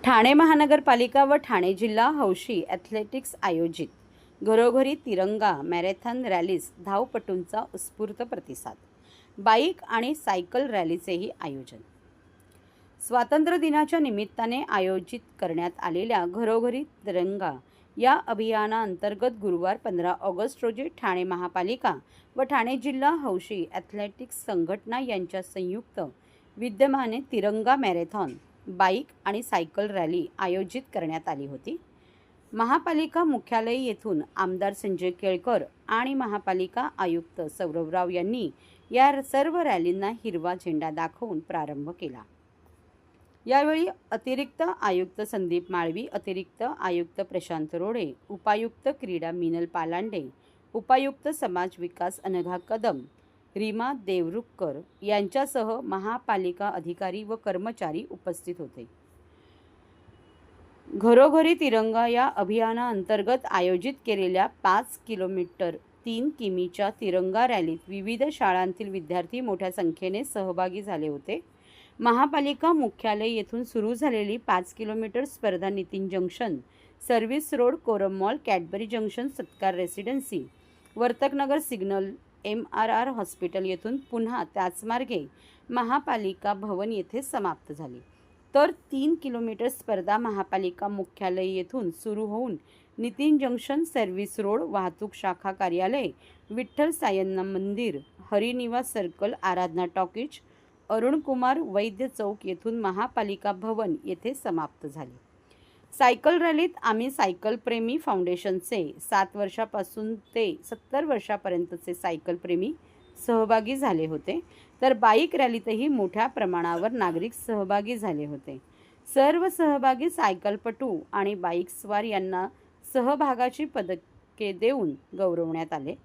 ठाणे महानगरपालिका व ठाणे जिल्हा हौशी ॲथलेटिक्स आयोजित घरोघरी तिरंगा मॅरेथॉन रॅलीस धावपटूंचा उत्स्फूर्त प्रतिसाद. बाईक आणि सायकल रॅलीचेही आयोजन. स्वातंत्र्य दिनाच्या निमित्ताने आयोजित करण्यात आलेल्या घरोघरी तिरंगा या अभियानाअंतर्गत गुरुवार 15 ऑगस्ट रोजी ठाणे महापालिका व ठाणे जिल्हा हौशी ॲथलेटिक्स संघटना यांच्या संयुक्त विद्यमाने तिरंगा मॅरेथॉन, बाईक आणि सायकल रॅली आयोजित करण्यात आली होती. महापालिका मुख्यालय येथून आमदार संजय केळकर आणि महापालिका आयुक्त सौरभराव यांनी या सर्व रॅलींना हिरवा झेंडा दाखवून प्रारंभ केला. यावेळी अतिरिक्त आयुक्त संदीप माळवी, अतिरिक्त आयुक्त प्रशांत रोडे, उपायुक्त क्रीडा मिनल पालांडे, उपायुक्त समाज विकास अनघा कदम, रीमा देवरुखकर यांच्यासह महापालिका अधिकारी व कर्मचारी उपस्थित होते. घरोघरी तिरंगा या अभियानाअंतर्गत आयोजित केलेल्या 5 किलोमीटर 3 किमीच्या तिरंगा रॅलीत विविध शाळांतील विद्यार्थी मोठ्या संख्येने सहभागी झाले होते. महापालिका मुख्यालय येथून सुरू झालेली 5 किलोमीटर स्पर्धा Nitin junction, service road, Korum mall, Cadbury junction, Satkar residency, Vartaknagar signal, MRR hospital येथून पुन्हा त्याच मार्गे महापालिका भवन येथे समाप्त झाली. तर 3 किलोमीटर स्पर्धा महापालिका मुख्यालय येथून सुरू होऊन नितीन जंक्शन, सर्व्हिस रोड, वाहतूक शाखा कार्यालय, विठ्ठल सायन्ना मंदिर, हरिनिवास सर्कल, आराधना टॉकीज, अरुण कुमार वैद्य चौक येथून महापालिका भवन येथे समाप्त झाली. सायकल रॅलीत आम्ही सायकल प्रेमी फाउंडेशनचे 7 वर्षापासून ते 70 वर्षापर्यंतचे सायकल प्रेमी सहभागी झाले होते. तर बाईक रॅलीतही मोठ्या प्रमाणावर नागरिक सहभागी झाले होते. सर्व सहभागी सायकलपटू आणि बाईकस्वार यांना सहभागाची पदके देऊन गौरवण्यात आले.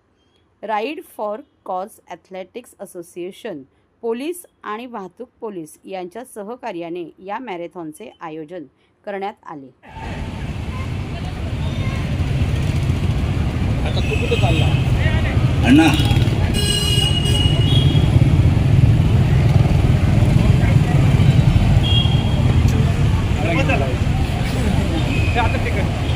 Ride for cause athletics association, police आणि वाहतूक पोलीस यांच्या सहकार्याने या मॅरेथॉनचे आयोजन करण्यात आले. आता तू कुठे चालला अण्णा? आता ठीक आहे.